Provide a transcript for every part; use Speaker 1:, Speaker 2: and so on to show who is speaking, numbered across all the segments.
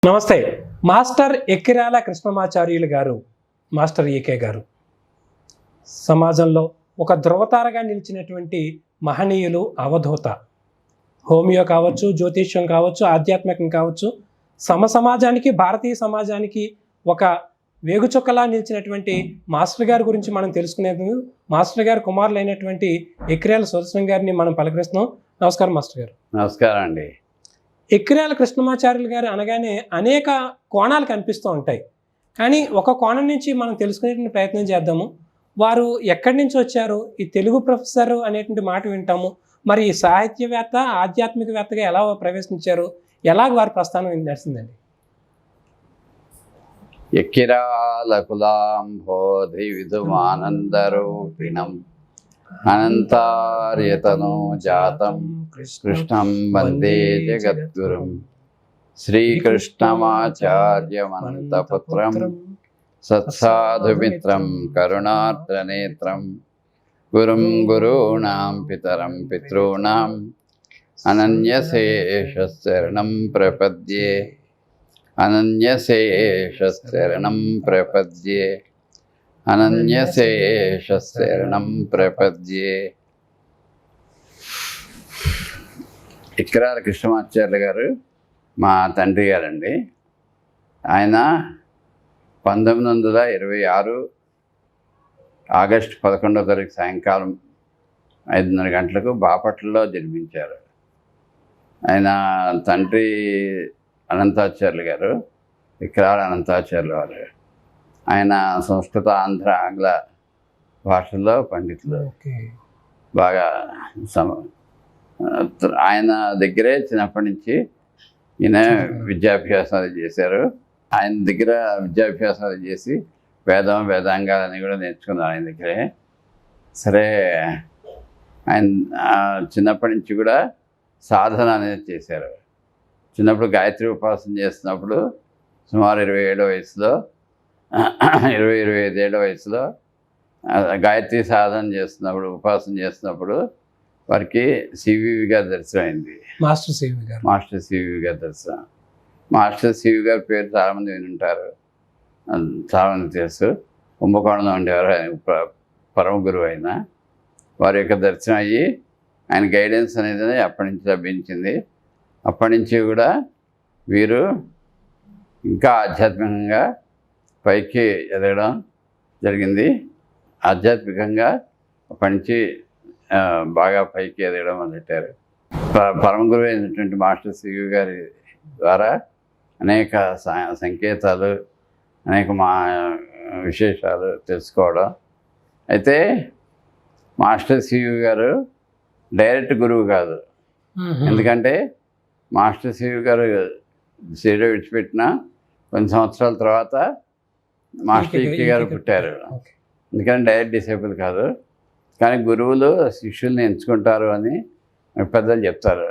Speaker 1: నమస్తే. మాస్టర్ ఎక్కిరాల కృష్ణమాచార్యులు గారు, మాస్టర్ ఈకే గారు సమాజంలో ఒక ధృవతారగా నిలిచినటువంటి మహనీయులు, అవధూత. హోమియో కావచ్చు, జ్యోతిష్యం కావచ్చు, ఆధ్యాత్మికం కావచ్చు, సమాజానికి, భారతీయ సమాజానికి ఒక వేగుచుక్కలా నిలిచినటువంటి మాస్టర్ గారి గురించి మనం తెలుసుకునేందుకు మాస్టర్ గారి కుమారులైనటువంటి ఎక్కిరాల సుదర్శనం గారిని మనం పలకరిస్తున్నాం. నమస్కారం మాస్టర్ గారు.
Speaker 2: నమస్కారం అండి.
Speaker 1: ఎక్కిరాల కృష్ణమాచార్యులు గారు అనగానే అనేక కోణాలు కనిపిస్తూ ఉంటాయి. కానీ ఒక కోణం నుంచి మనం తెలుసుకునేటువంటి ప్రయత్నం చేద్దాము. వారు ఎక్కడి నుంచి వచ్చారు, ఈ తెలుగు ప్రొఫెసర్ అనేటువంటి మాట వింటాము. మరి ఈ సాహిత్యవేత్త, ఆధ్యాత్మికవేత్తగా ఎలా ప్రవేశించారు, ఎలాగ వారి ప్రస్థానం నడిచిందండి?
Speaker 2: ఎక్కిరాల కులాంబోధి విధుమానందరూపిణం అనంతార్యతనో జాతం కృష్ణం వందే జగద్గురుం శ్రీకృష్ణమాచార్యమంతపుత్రం సత్సాధుమిత్రం కరుణార్ద్రనేత్రం గురుం గురూణాం పితరం పితॄణాం అనన్యశేషశరణం ప్రపద్యే అనన్యశేషశరణం ప్రపద్యే అనన్యశేషశరణం ప్రపద్యే. ఎక్కిరాల కృష్ణమాచార్యులు గారు మా తండ్రి గారండి. ఆయన 1926 ఆగస్టు 11వ తారీఖు సాయంకాలం 5:30 గంటలకు బాపట్లలో జన్మించారు. ఆయన తండ్రి అనంతాచార్యులు గారు, ఎక్కిరాల అనంతాచార్యులు వారు. ఆయన సంస్కృత, ఆంధ్ర, ఆంగ్ల భాషల్లో పండితులు. బాగా ఆయన దగ్గరే చిన్నప్పటి నుంచి ఈయన విద్యాభ్యాసాలు చేశారు. ఆయన దగ్గర విద్యాభ్యాసాలు చేసి వేదాంగాలని కూడా నేర్చుకున్నారు ఆయన దగ్గరే. సరే, ఆయన చిన్నప్పటి నుంచి కూడా సాధన అనేది చేశారు. చిన్నప్పుడు గాయత్రి ఉపాసన చేస్తున్నప్పుడు సుమారు 27 వయసులో 25 ఏళ్ళ వయసులో గాయత్రి సాధన చేస్తున్నప్పుడు, ఉపాసన చేస్తున్నప్పుడు వారికి సివివి గారి దర్శనం అయింది. మాస్టర్ సివివి గారి దర్శనం. మాస్టర్ సివి గారి పేరు చాలామంది వినుంటారు, చాలామంది తెలుసు. కుంభకోణంలో ఉండేవారు. ఆయన పరమ గురువు అయిన వారి యొక్క దర్శనం అయ్యి ఆయన గైడెన్స్ అనేది అప్పటి నుంచి లభించింది. అప్పటి నుంచి కూడా వీరు ఇంకా ఆధ్యాత్మికంగా పైకి ఎదగడం జరిగింది. ఆధ్యాత్మికంగా అప్పటి నుంచి బాగా పైకి ఎదగడం మొదలెట్టారు. పరమ గురువు అయినటువంటి మాస్టర్ సివి గారి ద్వారా అనేక సంకేతాలు, అనేక విశేషాలు తెలుసుకోవడం. అయితే మాస్టర్ సివి గారు డైరెక్ట్ గురువు కాదు. ఎందుకంటే మాస్టర్ సివి గారు శరీరం విడిచిపెట్టిన కొన్ని సంవత్సరాల తర్వాత మాస్టర్ ఈకే గారు పుట్టారు. ఎందుకంటే డైరెక్ట్ డిసేబుల్ కాదు, కానీ గురువులు శిష్యుల్ని ఎంచుకుంటారు అని పెద్దలు చెప్తారు.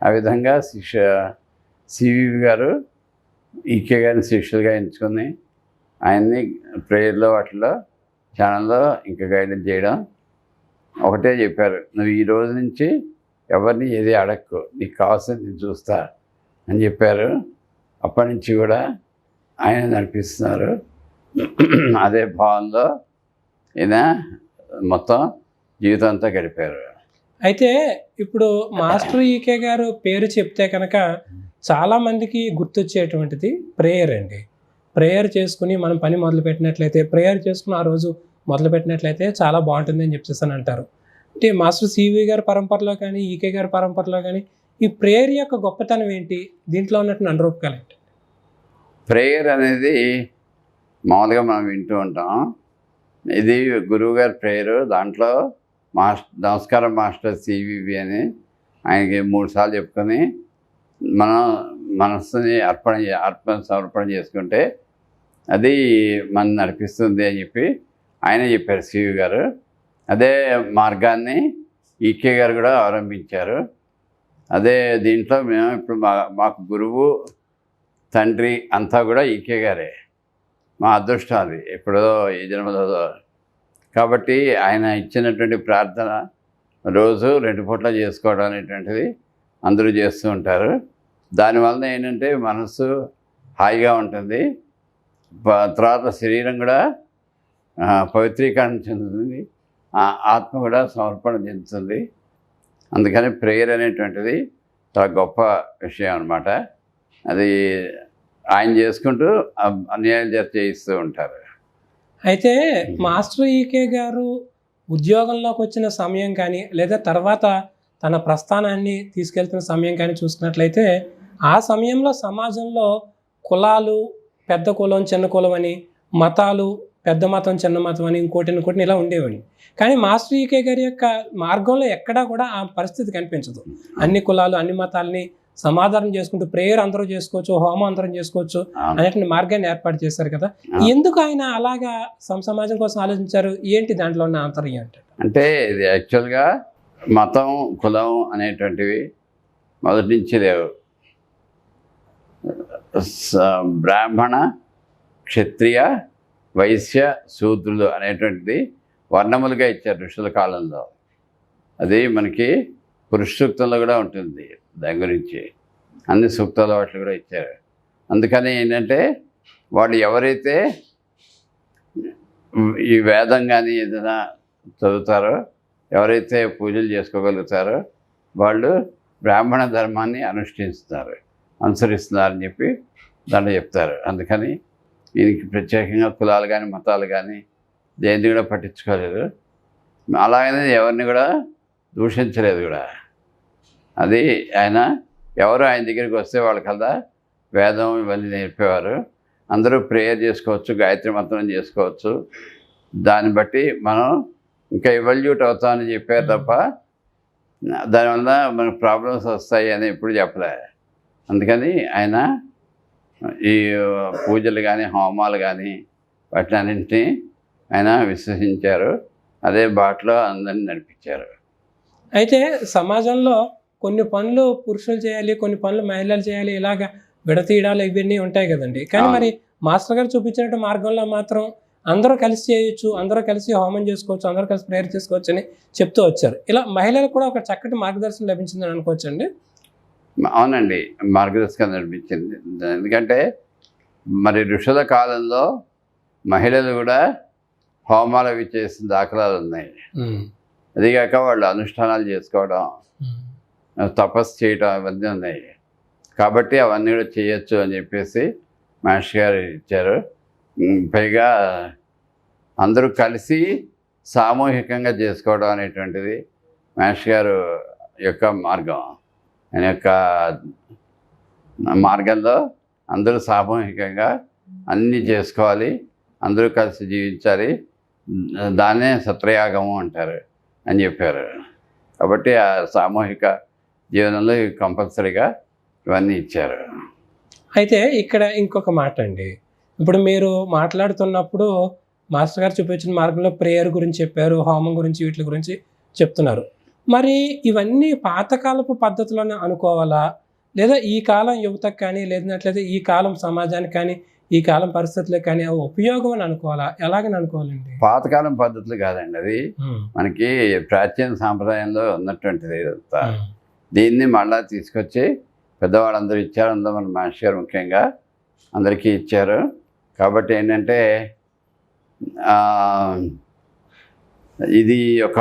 Speaker 2: ఆ విధంగా సివి గారు ఈకే గారిని శిష్యులుగా ఎంచుకుని ఆయన్ని ప్రేయర్లో వాటిలో ఛానల్లో ఇంకా గైడెన్స్ చేయడం. ఒకటే చెప్పారు, నువ్వు ఈ రోజు నుంచి ఎవరిని ఏది అడక్కు, నీకు కావాల్సింది నేను చూస్తా అని చెప్పారు. అప్పటి నుంచి కూడా ఆయన నడిపిస్తున్నారు. అదే భావంలో ఈయన మొత్తం జీవితం అంతా గడిపారు.
Speaker 1: అయితే ఇప్పుడు మాస్టర్ ఈకే గారు పేరు చెప్తే కనుక చాలామందికి గుర్తొచ్చేటువంటిది ప్రేయర్ అండి. ప్రేయర్ చేసుకుని మనం పని మొదలుపెట్టినట్లయితే, ప్రేయర్ చేసుకుని ఆ రోజు మొదలుపెట్టినట్లయితే చాలా బాగుంటుంది అని చెప్పేసి అంటారు. అంటే మాస్టర్ సివి గారి పరంపరలో కానీ, ఈకే గారి పరంపరలో కానీ ఈ ప్రేయర్ యొక్క గొప్పతనం ఏంటి, దీంట్లో ఉన్నటువంటి అనురూపకాలు ఏంటి?
Speaker 2: ప్రేయర్ అనేది మామూలుగా మనం వింటూ ఉంటాం. ఇది గురువుగారి ప్రేయరు. దాంట్లో నమస్కారం మాస్టర్ సివివి అని ఆయనకి 3 సార్లు చెప్పుకొని మనం మనస్సుని ఆత్మ సమర్పణ చేసుకుంటే అది మనం నడిపిస్తుంది అని చెప్పి ఆయన చెప్పారు సివి గారు. అదే మార్గాన్ని ఈకే గారు కూడా అవలంబించారు. అదే దీంట్లో మేము ఇప్పుడు మాకు గురువు, తండ్రి అంతా కూడా ఈకే గారే. మా అదృష్టం అది, ఎప్పుడో ఈ జన్మలో. కాబట్టి ఆయన ఇచ్చినటువంటి ప్రార్థన రోజు 2 పూట్ల చేసుకోవడం అనేటువంటిది అందరూ చేస్తూ ఉంటారు. దానివల్ల ఏంటంటే మనసు హాయిగా ఉంటుంది. తర్వాత శరీరం కూడా పవిత్రీకరణ చెందుతుంది, ఆత్మ కూడా సమర్పణ చెందుతుంది. అందుకని ప్రేయర్ అనేటువంటిది చాలా గొప్ప విషయం అన్నమాట. అది ఆయన చేసుకుంటూ అన్యాయాలు చేయిస్తూ ఉంటారు.
Speaker 1: అయితే మాస్టర్ ఈకే గారు ఉద్యోగంలోకి వచ్చిన సమయం కానీ లేదా తర్వాత తన ప్రస్థానాన్ని తీసుకెళ్తున్న సమయం కానీ చూసుకున్నట్లయితే ఆ సమయంలో సమాజంలో కులాలు, పెద్ద కులం చిన్న కులం అని, మతాలు పెద్ద మతం చిన్న మతం అని ఇంకోటి ఇలా ఉండేవని. కానీ మాస్టర్ ఈకే గారి యొక్క మార్గంలో ఎక్కడా కూడా ఆ పరిస్థితి కనిపించదు. అన్ని కులాలు అన్ని మతాలని సమాధానం చేసుకుంటూ ప్రేయర్ అందరూ చేసుకోవచ్చు, హోమం అందరం చేసుకోవచ్చు అనేటువంటి మార్గాన్ని ఏర్పాటు చేశారు కదా. ఎందుకు ఆయన అలాగా సమాజం కోసం ఆలోచించారు? ఏంటి దాంట్లో ఉన్న ఆంతర్యం
Speaker 2: అంటే ఇది యాక్చువల్గా మతం కులం అనేటువంటివి మొదటి నుంచి లేవు. బ్రాహ్మణ క్షత్రియ వైశ్య శూద్రులు అనేటువంటిది వర్ణములుగా ఇచ్చారు ఋషుల కాలంలో. అది మనకి పురుష సూక్తంలో కూడా ఉంటుంది. దాని గురించి అన్ని సూక్తాల వాటిలో కూడా ఇచ్చారు. అందుకని ఏంటంటే వాళ్ళు ఎవరైతే ఈ వేదం కానీ ఏదైనా చదువుతారో, ఎవరైతే పూజలు చేసుకోగలుగుతారో వాళ్ళు బ్రాహ్మణ ధర్మాన్ని అనుసరిస్తున్నారని చెప్పి దాంట్లో చెప్తారు. అందుకని దీనికి ప్రత్యేకంగా కులాలు కానీ మతాలు కానీ దేన్ని కూడా పట్టించుకోలేదు. అలాగనే ఎవరిని కూడా దూషించలేదు కూడా. అది ఆయన ఎవరు ఆయన దగ్గరికి వస్తే వాళ్ళకల్లా వేదం ఇవన్నీ నేర్పేవారు. అందరూ ప్రేయర్ చేసుకోవచ్చు, గాయత్రి మంత్రం చేసుకోవచ్చు. దాన్ని బట్టి మనం ఇంకా ఎవల్యూట్ అవుతామని చెప్పారు తప్ప దానివల్ల మనకు ప్రాబ్లమ్స్ వస్తాయి అని ఎప్పుడు చెప్పలే. అందుకని ఆయన ఈ పూజలు కానీ హోమాలు కానీ వాటినన్నింటినీ ఆయన విశ్వసించారు. అదే బాటలో అందరినీ నడిపించారు.
Speaker 1: అయితే సమాజంలో కొన్ని పనులు పురుషులు చేయాలి, కొన్ని పనులు మహిళలు చేయాలి, ఇలాగ విడతీయడాలు ఇవన్నీ ఉంటాయి కదండి. కానీ మరి మాస్టర్ గారు చూపించినట్టు మార్గంలో మాత్రం అందరూ కలిసి చేయొచ్చు, అందరూ కలిసి హోమం చేసుకోవచ్చు, అందరూ కలిసి ప్రేయర్ చేసుకోవచ్చు అని చెప్తూ వచ్చారు. ఇలా మహిళలకు కూడా ఒక చక్కటి మార్గదర్శనం లభించిందని అనుకోవచ్చు అండి.
Speaker 2: అవునండి, మార్గదర్శకం లభించింది. ఎందుకంటే మరి ఋషుల కాలంలో మహిళలు కూడా హోమాలు అవి చేసిన దాఖలాలు ఉన్నాయి. అదిగాక వాళ్ళు అనుష్ఠానాలు చేసుకోవడం, తపస్సు చేయడం అవన్నీ ఉన్నాయి. కాబట్టి అవన్నీ కూడా చేయొచ్చు అని చెప్పేసి మాస్టర్ గారు ఇచ్చారు. పైగా అందరూ కలిసి సామూహికంగా చేసుకోవడం అనేటువంటిది మాస్టర్ గారు యొక్క మార్గం. ఆయన యొక్క మార్గంలో అందరూ సామూహికంగా అన్నీ చేసుకోవాలి, అందరూ కలిసి జీవించాలి, దాన్నే సత్రయాగము అంటారు అని చెప్పారు. కాబట్టి ఆ సామూహిక జీవనంలో కంపల్సరీగా ఇవన్నీ ఇచ్చారు.
Speaker 1: అయితే ఇక్కడ ఇంకొక మాట అండి, ఇప్పుడు మీరు మాట్లాడుతున్నప్పుడు మాస్టర్ గారు చూపించిన మార్గంలో ప్రేయర్ గురించి చెప్పారు, హోమం గురించి, వీటి గురించి చెప్తున్నారు. మరి ఇవన్నీ పాతకాలపు పద్ధతులను అనుకోవాలా, లేదా ఈ కాలం యువతకు కానీ, లేదన్నట్లయితే ఈ కాలం సమాజానికి కానీ, ఈ కాలం పరిస్థితులకు కానీ అవి ఉపయోగం అని అనుకోవాలా, ఎలాగని అనుకోవాలండి?
Speaker 2: పాతకాలం పద్ధతులు కాదండి, అది మనకి ప్రాచీన సాంప్రదాయంలో ఉన్నటువంటిది. దీన్ని మళ్ళా తీసుకొచ్చి పెద్దవాళ్ళందరూ ఇచ్చారు. అందులో మన మాస్టర్ గారు ముఖ్యంగా అందరికీ ఇచ్చారు. కాబట్టి ఏంటంటే ఇది ఒక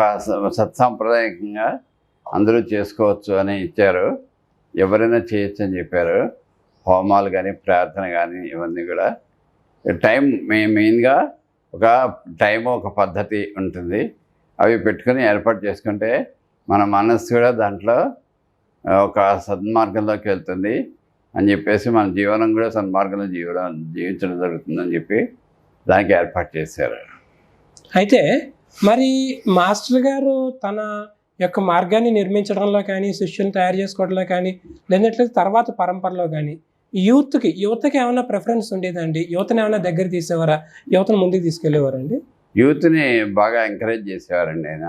Speaker 2: సత్సాంప్రదాయకంగా అందరూ చేసుకోవచ్చు అని ఇచ్చారు. ఎవరైనా చేయొచ్చు అని చెప్పారు. హోమాలు కానీ ప్రార్థన కానీ ఇవన్నీ కూడా టైం మెయిన్గా ఒక టైము ఒక పద్ధతి ఉంటుంది. అవి పెట్టుకొని ఏర్పాటు చేసుకుంటే మన మనస్సు కూడా దాంట్లో ఒక సన్మార్గంలోకి వెళ్తుంది అని చెప్పేసి మన జీవనం కూడా సన్మార్గంలో జీవించడం జరుగుతుందని చెప్పి దానికి ఏర్పాటు చేశారు.
Speaker 1: అయితే మరి మాస్టర్ గారు తన యొక్క మార్గాన్ని నిర్మించడంలో కానీ, శిష్యులను తయారు చేసుకోవడంలో కానీ, లేదంటే తర్వాత పరంపరలో కానీ యువతకి ఏమైనా ప్రిఫరెన్స్ ఉండేదండి? యువతని ఏమైనా దగ్గర తీసేవారా? యువతను ముందుకు తీసుకెళ్ళేవారండి?
Speaker 2: యూత్ని బాగా ఎంకరేజ్ చేసేవారండి ఆయన.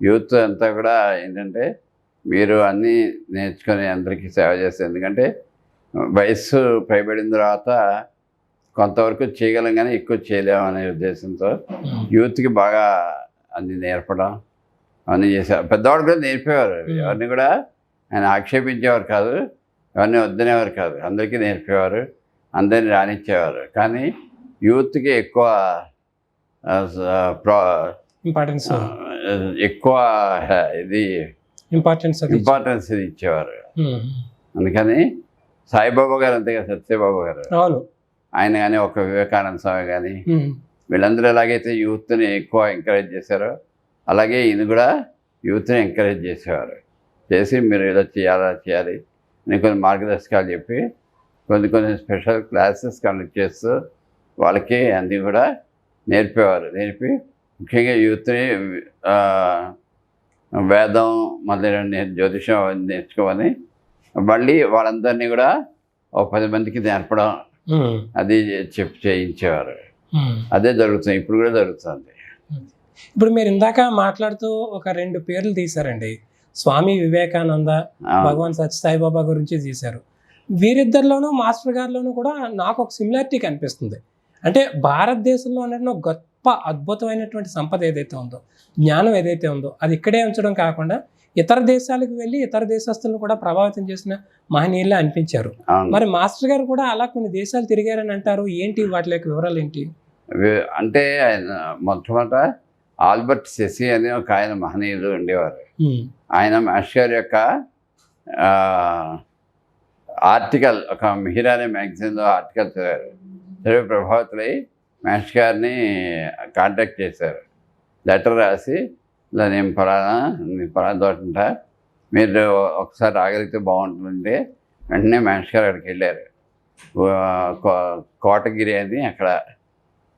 Speaker 2: యూత్ అంతా కూడా ఏంటంటే మీరు అన్నీ నేర్చుకొని అందరికీ సేవ చేస్తారు. ఎందుకంటే వయస్సు పైబడిన తర్వాత కొంతవరకు చేయగలం కానీ ఎక్కువ చేయలేము అనే ఉద్దేశంతో యూత్కి బాగా అన్నీ నేర్పడం అవన్నీ చేసేవారు. పెద్దవాడు కూడా నేర్పేవారు. ఎవరిని కూడా ఆయన ఆక్షేపించేవారు కాదు, ఎవరిని వద్దనేవారు కాదు, అందరికీ నేర్పేవారు. అందరిని రానిచ్చేవారు. కానీ యూత్కి ఎక్కువ
Speaker 1: ఇంపార్టెన్స్
Speaker 2: ఎక్కువ ఇది ఇంపార్టెన్స్ ఇది ఇచ్చేవారు. అందుకని సాయిబాబా గారు అంతేగా, సత్యబాబా గారు,
Speaker 1: అవును,
Speaker 2: ఆయన కానీ ఒక వివేకానంద స్వామి కానీ వీళ్ళందరూ ఎలాగైతే యూత్ని ఎక్కువ ఎంకరేజ్ చేశారో అలాగే ఈయన కూడా యూత్ని ఎంకరేజ్ చేసేవారు. చేసి మీరు ఇలా చేయాలి నేను కొన్ని మార్గదర్శకాలు చెప్పి కొన్ని స్పెషల్ క్లాసెస్ కండక్ట్ చేస్తూ వాళ్ళకి అన్నీ కూడా నేర్పేవారు. నేర్పి ముఖ్యంగా యూత్ని వేదం మొదలైన జ్యోతిషం అవన్నీ నేర్చుకోమని మళ్ళీ వాళ్ళందరినీ కూడా ఒక 10 మందికి నేర్పడం అది చేయించేవారు. అదే జరుగుతుంది, ఇప్పుడు కూడా జరుగుతుంది.
Speaker 1: ఇప్పుడు మీరు ఇందాక మాట్లాడుతూ ఒక 2 పేర్లు తీశారండి, స్వామి వివేకానంద, భగవాన్ సత్యసాయిబాబా గురించి తీశారు. వీరిద్దరిలోనూ మాస్టర్ గారిలోనూ కూడా నాకు ఒక సిమిలారిటీ కనిపిస్తుంది. అంటే భారతదేశంలో ఉన్న గొప్ప అద్భుతమైనటువంటి సంపద ఏదైతే ఉందో, జ్ఞానం ఏదైతే ఉందో, అది ఇక్కడే ఉంచడం కాకుండా ఇతర దేశాలకు వెళ్ళి ఇతర దేశస్తులను కూడా ప్రభావితం చేసిన మహనీయులు అనిపించారు. మరి మాస్టర్ గారు కూడా అలా కొన్ని దేశాలు తిరిగారని అంటారు. ఏంటి వాటి యొక్క వివరాలు ఏంటి?
Speaker 2: అంటే ఆయన మొట్టమొదట ఆల్బర్ట్ సెసి అని ఒక ఆయన మహనీయులు ఉండేవారు. ఆయన మాస్టర్ గారి యొక్క ఆర్టికల్, ఒక మిహిర్ అనే మ్యాగజైన్లో ఆర్టికల్ చదివారు. చదివి ప్రభావితులై మాస్టర్ గారిని కాంటాక్ట్ చేశారు. లెటర్ రాసి ఇలా నేను పలానా తోటంట, మీరు ఒకసారి రాగలిగితే బాగుంటుందంటే వెంటనే మాస్టర్ గారు అక్కడికి వెళ్ళారు. కోటగిరి అని అక్కడ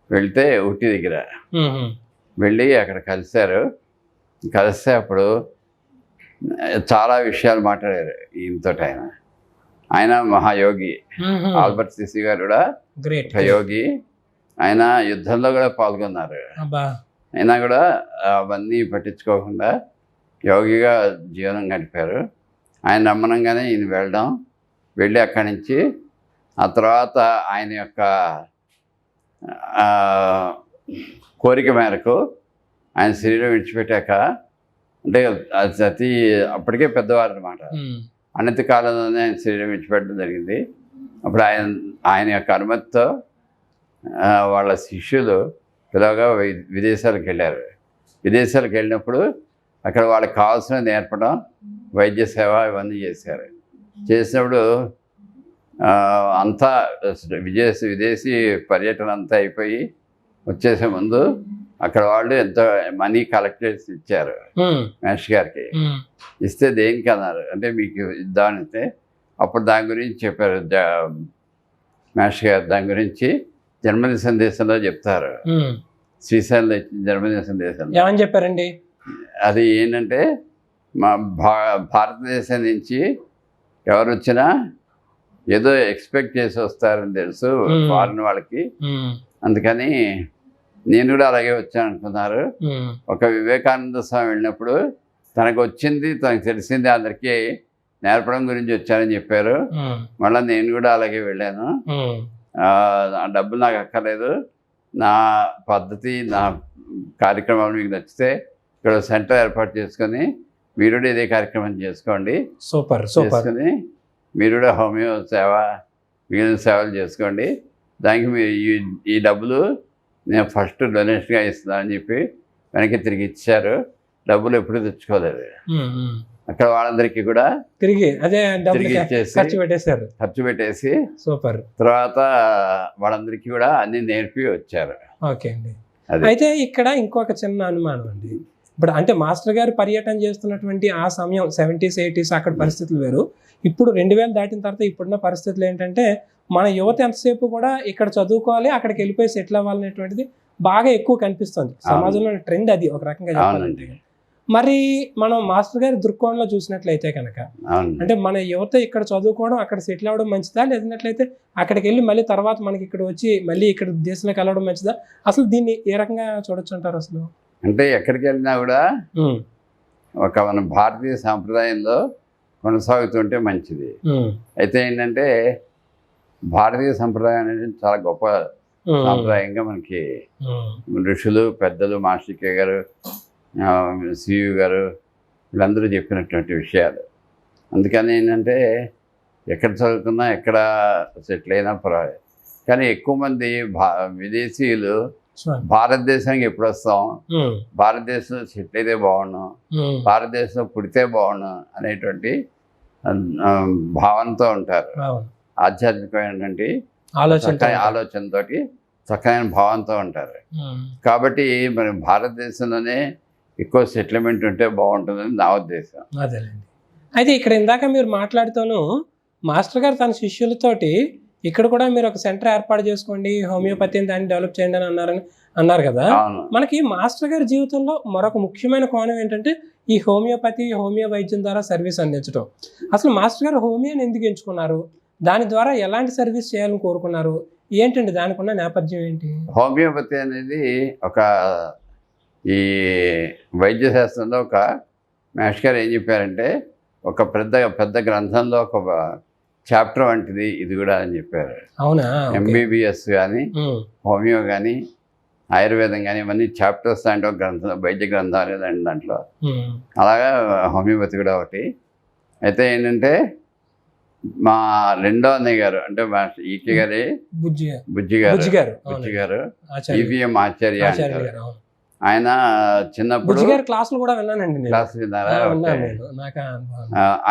Speaker 2: వెళ్తే ఊటీ దగ్గర వెళ్ళి అక్కడ కలిశారు. కలిస్తే అప్పుడు చాలా విషయాలు మాట్లాడారు ఈయనతో. ఆయన మహాయోగి. ఆల్బర్ట్ సిసి గారు కూడా ఒక యోగి. ఆయన యుద్ధంలో కూడా పాల్గొన్నారు. అయినా కూడా అవన్నీ పట్టించుకోకుండా యోగిగా జీవనం గడిపారు. ఆయన నమ్మనంగానే ఈయన వెళ్ళి అక్కడి నుంచి ఆ తర్వాత ఆయన యొక్క కోరిక మేరకు ఆయన శరీరం విడిచిపెట్టాక, అంటే అతి అప్పటికే పెద్దవారు అనమాట, అనతి కాలంలోనే ఆయన శరీరం విడిచిపెట్టడం జరిగింది. అప్పుడు ఆయన యొక్క అనుమతితో వాళ్ళ శిష్యులు పిలవగా విదేశాలకు వెళ్ళారు. విదేశాలకు వెళ్ళినప్పుడు అక్కడ వాళ్ళకి కావాల్సిన నేర్పడం, వైద్య సేవ ఇవన్నీ చేశారు. చేసినప్పుడు అంతా విదేశీ పర్యటన అంతా అయిపోయి వచ్చేసే ముందు అక్కడ వాళ్ళు ఎంతో మనీ కలెక్ట్ చేసి ఇచ్చారు మాస్టర్ గారికి. ఇస్తే దేనికి అన్నారు అంటే మీకు ఇద్దామంటే అప్పుడు దాని గురించి చెప్పారు మాస్టర్ గారు. దాని గురించి జర్మనీ సందేశంలో చెప్తారు. శ్రీశైలంలో ఇచ్చిన జర్మనీ సందేశంలో
Speaker 1: ఏమని చెప్పారండి?
Speaker 2: అది ఏంటంటే మా భారతదేశం నుంచి ఎవరు వచ్చినా ఏదో ఎక్స్పెక్ట్ చేసి వస్తారని తెలుసు ఫారిన్ వాళ్ళకి. అందుకని నేను కూడా అలాగే వచ్చాను అనుకున్నారు. ఒక వివేకానంద స్వామి వెళ్ళినప్పుడు తనకు వచ్చింది, తనకు తెలిసింది అందరికీ నేర్పడం గురించి వచ్చారని చెప్పారు. మళ్ళీ నేను కూడా అలాగే వెళ్ళాను. ఆ డబ్బులు నాకు అక్కర్లేదు, నా పద్ధతి, నా కార్యక్రమాలు మీకు నచ్చితే ఇక్కడ సెంటర్ ఏర్పాటు చేసుకొని మీరు కూడా ఇదే కార్యక్రమం చేసుకోండి. చేసుకొని మీరు కూడా హోమియో సేవ, మిగిలిన సేవలు చేసుకోండి. దానికి మీరు ఈ డబ్బులు నేను ఫస్ట్ డొనేషన్గా ఇస్తున్నానని చెప్పి వెనక్కి తిరిగి ఇచ్చారు. డబ్బులు ఎప్పుడు తెచ్చుకోలేదు. అక్కడ వాళ్ళందరికీ కూడా
Speaker 1: తిరిగి
Speaker 2: ఖర్చు పెట్టేసి తర్వాత వాళ్ళందరికీ కూడా అన్ని నేర్పి వచ్చారు.
Speaker 1: ఓకే అండి. అయితే ఇక్కడ ఇంకొక చిన్న అనుమానం అండి. ఇప్పుడు అంటే మాస్టర్ గారు పర్యటన చేస్తున్నటువంటి ఆ సమయం 70s 80s అక్కడ పరిస్థితులు వేరు. ఇప్పుడు 2000 దాటిన తర్వాత ఇప్పుడున్న పరిస్థితులు ఏంటంటే మన యువత ఎంతసేపు కూడా ఇక్కడ చదువుకోవాలి, అక్కడికి వెళ్ళిపోయి సెటిల్ అవ్వాలనేటువంటిది బాగా ఎక్కువ కనిపిస్తుంది సమాజంలో ట్రెండ్. అది ఒక రకంగా చెప్పాలంటే మరి మనం మాస్టర్ గారి దృక్కోణంలో చూసినట్లయితే కనుక అంటే మన యువత ఇక్కడ చదువుకోవడం, అక్కడ సెటిల్ అవ్వడం మంచిదా, లేదంటే అక్కడికి వెళ్ళి మళ్ళీ తర్వాత మనకి ఇక్కడ వచ్చి మళ్ళీ ఇక్కడ దేశంలోకి వెళ్ళడం మంచిదా? అసలు దీన్ని ఏ రకంగా చూడొచ్చు అంటారు? అసలు
Speaker 2: అంటే ఎక్కడికి వెళ్ళినా కూడా ఒక మన భారతీయ సాంప్రదాయంలో కొనసాగుతుంటే మంచిది. అయితే ఏంటంటే భారతీయ సంప్రదాయం అనేది చాలా గొప్ప సాంప్రదాయంగా మనకి ఋషులు, పెద్దలు, మాస్టర్ కే గారు, సియు గారు వీళ్ళందరూ చెప్పినటువంటి విషయాలు. అందుకని ఏంటంటే ఎక్కడ చదువుకున్నా, ఎక్కడ సెటిల్ అయినా పర్వాలేదు, కానీ ఎక్కువ మంది విదేశీయులు
Speaker 1: Sure.
Speaker 2: భారతదేశానికి ఎప్పుడు వస్తాం,
Speaker 1: ఉమ్,
Speaker 2: భారతదేశంలో సెటిల్ అయితే బాగుండు,
Speaker 1: ఉమ్,
Speaker 2: భారతదేశంలో పుడితే బాగుండు అనేటువంటి ఆ, భావనతో ఉంటారు.
Speaker 1: అవును.
Speaker 2: ఆధ్యాత్మికమైనటువంటి
Speaker 1: ఆలోచన
Speaker 2: చక్కని ఆలోచనతో చక్కని భావంతో ఉంటారు. కాబట్టి మరి భారతదేశంలోనే ఎక్కువ సెటిల్మెంట్ ఉంటే బాగుంటుందని నా ఉద్దేశం.
Speaker 1: అదేలేండి. అయితే ఇక్కడ ఇందాక మీరు మాట్లాడుతూను మాస్టర్ గారు తన శిష్యులతోటి ఇక్కడ కూడా మీరు ఒక సెంటర్ ఏర్పాటు చేసుకోండి, హోమియోపతిని దాన్ని డెవలప్ చేయండి అని అన్నారు కదా.
Speaker 2: అవును.
Speaker 1: మనకి మాస్టర్ గారి జీవితంలో మరొక ముఖ్యమైన కోణం ఏంటంటే ఈ హోమియో వైద్యం ద్వారా సర్వీస్ అందించడం. అసలు మాస్టర్ గారు హోమియోని ఎందుకు ఎంచుకున్నారు, దాని ద్వారా ఎలాంటి సర్వీస్ చేయాలని కోరుకున్నారు, ఏంటండి దానికి ఉన్న నేపథ్యం ఏంటి?
Speaker 2: హోమియోపతి అనేది ఒక ఈ వైద్య శాస్త్రంలో ఒక మాస్టర్ గారు ఏం చెప్పారంటే ఒక పెద్ద గ్రంథంలో ఒక చాప్టర్ వంటిది ఇది కూడా అని చెప్పారు.
Speaker 1: అవునా?
Speaker 2: ఎంబీబీఎస్ కానీ హోమియో కానీ ఆయుర్వేదం కానీ ఇవన్నీ చాప్టర్స్ అంటే ఒక గ్రంథం, వైద్య గ్రంథాలు లేదండి దాంట్లో. అలాగా హోమియోపతి కూడా ఒకటి. అయితే ఏంటంటే మా రెండో అన్నయ్య గారు అంటే మా ఈకే గారి బుజ్జి గారు ఈవీఎం ఆచార్య అంటారు. ఆయన చిన్నప్పుడు
Speaker 1: క్లాసులు కూడా విన్నానండి.
Speaker 2: క్లాస్ విన్నారా?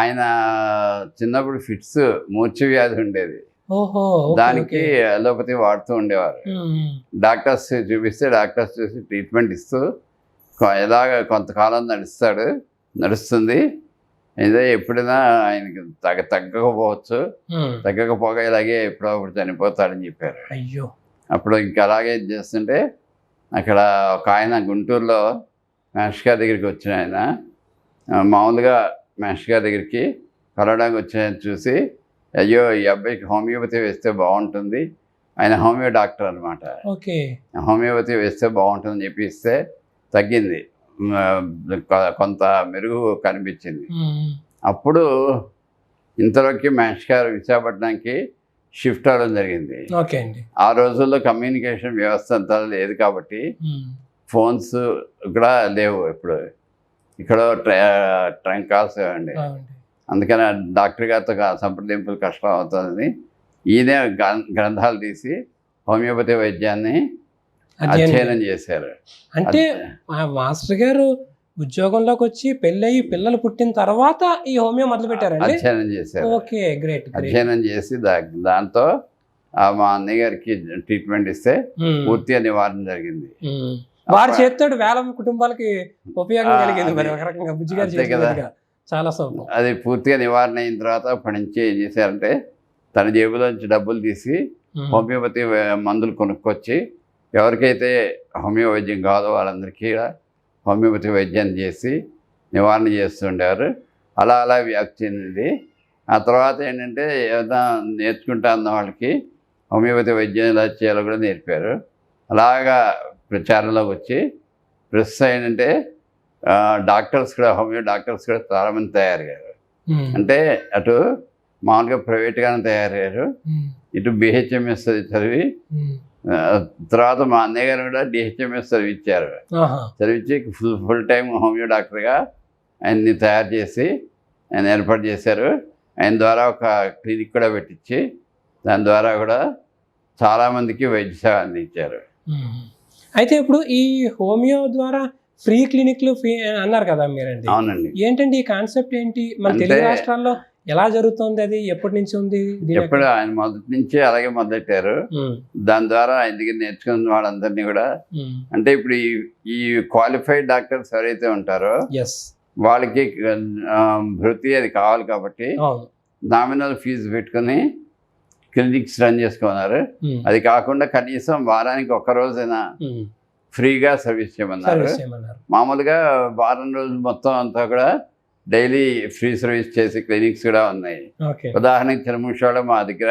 Speaker 2: ఆయన చిన్నప్పుడు ఫిట్స్, మూర్ఛ వ్యాధి ఉండేది. దానికి అలోపతి వాడుతూ ఉండేవారు. డాక్టర్స్ చూపిస్తే డాక్టర్స్ చూసి ట్రీట్మెంట్ ఇస్తూ ఎలాగ కొంతకాలం నడుస్తుంది. అయితే ఎప్పుడైనా ఆయనకి తగ్గకపోవచ్చు, తగ్గకపోగా ఇలాగే ఎప్పుడప్పుడు చనిపోతాడని చెప్పారు.
Speaker 1: అయ్యో.
Speaker 2: అప్పుడు ఇంకా అలాగే చేస్తుంటే అక్కడ ఒక ఆయన గుంటూరులో మాస్టర్ గారి దగ్గరికి వచ్చిన ఆయన మామూలుగా మాస్టర్ గారి దగ్గరికి కలవడానికి వచ్చిన చూసి అయ్యో ఈ అబ్బాయికి హోమియోపతి వేస్తే బాగుంటుంది, ఆయన హోమియో డాక్టర్ అనమాట, హోమియోపతి వేస్తే బాగుంటుందని చెప్పి ఇస్తే తగ్గింది, కొంత మెరుగు కనిపించింది. అప్పుడు ఇంతలోకి మాస్టర్ గారు విశాఖపట్నానికి షిఫ్ట్ అవ్వడం జరిగింది. ఆ రోజుల్లో కమ్యూనికేషన్ వ్యవస్థ అంతా లేదు కాబట్టి ఫోన్స్ కూడా లేవు. ఇప్పుడు ఇక్కడ ట్రంక్ కాల్స్ అండి. అందుకని డాక్టర్ గారితో సంప్రదింపులు కష్టం అవుతుందని ఈయనే గ్రంథాలు తీసి హోమియోపతి వైద్యాన్ని అధ్యయనం చేశారు.
Speaker 1: అంటే మాస్టర్ గారు ఉద్యోగంలోకి వచ్చి పెళ్ళయి పిల్లలు పుట్టిన తర్వాత ఈ హోమియో మొదలు పెట్టారండి.
Speaker 2: అధ్యయనం చేశారు.
Speaker 1: Okay, great.
Speaker 2: అధ్యయనం చేసి దాంతో మా అన్నయ్య గారికి ట్రీట్మెంట్ ఇస్తే పూర్తిగా నివారణ జరిగింది.
Speaker 1: వారి చేతితో వేల కుటుంబాలకి ఉపయోగం కలిగింది. మరి ఒక రకంగా బుజ్జి గారు చాలా సౌకర్యం.
Speaker 2: అది పూర్తిగా నివారణ అయిన తర్వాత అప్పటి నుంచి ఏం చేశారంటే తన జేబులోంచి డబ్బులు తీసి హోమియోపతి మందులు కొనుక్కొచ్చి ఎవరికైతే హోమియో వైద్యం కాదో వాళ్ళందరికీ హోమియోపతి వైద్యాన్ని చేసి నివారణ చేస్తుండేవారు. అలా వ్యాప్తి చెందింది. ఆ తర్వాత ఏంటంటే ఏదైనా నేర్చుకుంటా అన్న వాళ్ళకి హోమియోపతి వైద్యం ఎలా చేయాలో కూడా నేర్పారు. అలాగా ప్రచారంలోకి వచ్చి ప్రస్తుతం ఏంటంటే డాక్టర్స్ కూడా హోమియో డాక్టర్స్ కూడా చాలామంది తయారయ్యారు. అంటే అటు మామూలుగా ప్రైవేట్గానే తయారయ్యారు, ఇటు బిహెచ్ఎంఎస్ చదివి తర్వాత మా అన్నయ్య గారు కూడా డిహెచ్ఎంఎస్ చదివించారు. చదివించి ఫుల్ టైం హోమియో డాక్టర్గా ఆయన్ని తయారు చేసి ఆయన ఏర్పాటు చేశారు. ఆయన ద్వారా ఒక క్లినిక్ కూడా పెట్టించి దాని ద్వారా కూడా చాలామందికి వైద్య సేవ అందించారు.
Speaker 1: అయితే ఇప్పుడు ఈ హోమియో ద్వారా ఫ్రీ క్లినిక్లు ఫ్రీ అన్నారు కదా మీరండి.
Speaker 2: అవునండి.
Speaker 1: ఏంటండి ఈ కాన్సెప్ట్ ఏంటి? మన తెలుగు రాష్ట్రాల్లో ఎలా జరుగుతుంది, అది ఎప్పటి నుంచి ఉంది?
Speaker 2: ఎప్పుడు ఆయన మొదటి నుంచి అలాగే మొదలెట్టారు. దాని ద్వారా ఆయన దగ్గర నేర్చుకున్న వాళ్ళందరినీ కూడా అంటే ఇప్పుడు ఈ క్వాలిఫైడ్ డాక్టర్స్ ఎవరైతే ఉంటారో వాళ్ళకి భృతి అది కావాలి కాబట్టి నామినల్ ఫీజు పెట్టుకుని క్లినిక్స్ రన్ చేసుకున్నారు. అది కాకుండా కనీసం వారానికి ఒక్క రోజైనా ఫ్రీగా సర్వీస్ చేయమన్నారు. మామూలుగా వారం రోజులు మొత్తం అంతా కూడా డైలీ ఫ్రీ సర్వీస్ చేసే క్లినిక్స్ కూడా ఉన్నాయి. ఉదాహరణకి చిరముషాలో మా దగ్గర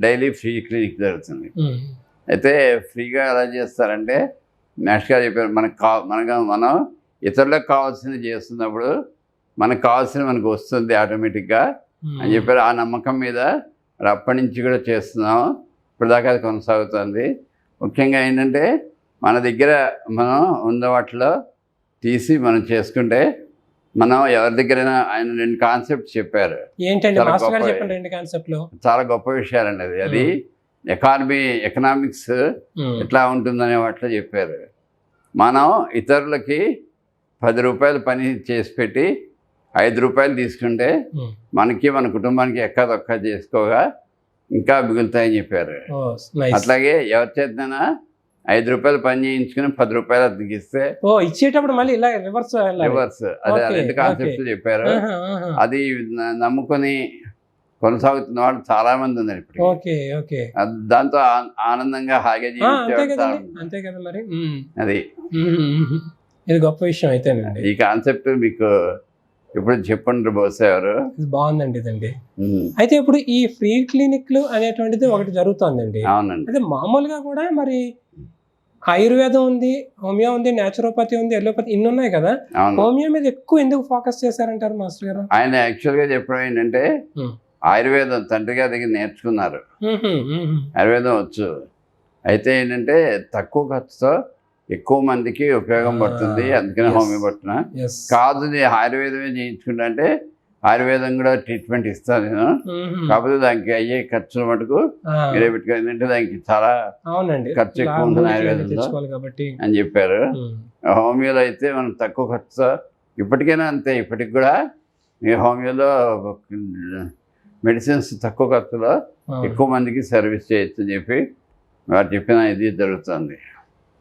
Speaker 2: డైలీ ఫ్రీ క్లినిక్ జరుగుతుంది. అయితే ఫ్రీగా ఎలా చేస్తారంటే మాస్టర్ గారు చెప్పారు, మనం ఇతరులకు కావాల్సింది చేస్తున్నప్పుడు మనకు కావాల్సింది మనకు వస్తుంది ఆటోమేటిక్గా అని చెప్పారు. ఆ నమ్మకం మీద అప్పటి నుంచి కూడా చేస్తున్నాం, ఇప్పటిదాకా అది కొనసాగుతుంది. ముఖ్యంగా ఏంటంటే మన దగ్గర మనం ఉన్న వాటిలో తీసి మనం చేసుకుంటే మనం ఎవరి దగ్గరైనా ఆయన 2 కాన్సెప్ట్స్ చెప్పారు.
Speaker 1: ఏంటండి మాస్టర్ గారు చెప్పండి 2 కాన్సెప్ట్లు?
Speaker 2: చాలా గొప్ప విషయాలండి అది ఎకనామిక్స్ ఎట్లా ఉంటుందనే వాటిలో చెప్పారు. మనం ఇతరులకి 10 రూపాయలు పని చేసి పెట్టి 5 రూపాయలు తీసుకుంటే మనకి మన కుటుంబానికి ఎక్కదొక్క చేసుకోగా ఇంకా మిగులుతాయని చెప్పారు. అట్లాగే ఎవరి చేతనైనా 5 రూపాయలు పని చేయించుకుని 10 రూపాయలు అతికిస్తే
Speaker 1: ఇచ్చేటప్పుడు మళ్ళీ ఇలా రివర్స్
Speaker 2: అదే 2 కాన్సెప్ట్స్ చెప్పారు. అది నమ్ముకొని కొనసాగుతున్న వాళ్ళు చాలా మంది ఉన్నారు ఇప్పుడు. దాంతో ఆనందంగా హాయిగా
Speaker 1: అంతే కదా మరి.
Speaker 2: అది
Speaker 1: ఇది గొప్ప విషయం అయితే.
Speaker 2: ఈ కాన్సెప్ట్ మీకు ఇప్పుడు చెప్పండి బహుశా ఎవరు.
Speaker 1: బాగుందండి ఇదండి. అయితే ఇప్పుడు ఈ ఫ్రీ క్లినిక్లు అనేటువంటిది ఒకటి జరుగుతుందండి.
Speaker 2: అవునండి.
Speaker 1: అయితే మామూలుగా కూడా మరి ఆయుర్వేదం ఉంది, హోమియో ఉంది, న్యాచురోపతి ఉంది, ఎలోపతి ఇన్ని ఉన్నాయి కదా. హోమియో మీద ఎక్కువ ఎందుకు ఫోకస్ చేశారంటారు మాస్టర్ గారు?
Speaker 2: ఆయన యాక్చువల్గా చెప్పడం ఏంటంటే ఆయుర్వేదం తండ్రి గారి దగ్గర నేర్చుకున్నారు, ఆయుర్వేదం వచ్చు. అయితే ఏంటంటే తక్కువ ఖర్చుతో ఎక్కువ మందికి ఉపయోగం పడుతుంది, అందుకనే హోమియో పడుతున్నా. కాదు ఆయుర్వేదమే చేయించుకుంటా అంటే ఆయుర్వేదం కూడా ట్రీట్మెంట్ ఇస్తాను నేను, కాకపోతే దానికి అయ్యే ఖర్చులు మటుకు మీరే పెట్టుకోవాలి, ఏంటంటే దానికి చాలా ఖర్చు ఎక్కువ ఉంటుంది ఆయుర్వేదంలో అని చెప్పారు. హోమియోలో అయితే మనం తక్కువ ఖర్చుతో, ఇప్పటికైనా అంతే, ఇప్పటికి కూడా మీ హోమియోలో మెడిసిన్స్ తక్కువ ఖర్చులో ఎక్కువ మందికి సర్వీస్ చేయొచ్చు అని చెప్పి వారు చెప్పిన ఇది జరుగుతుంది.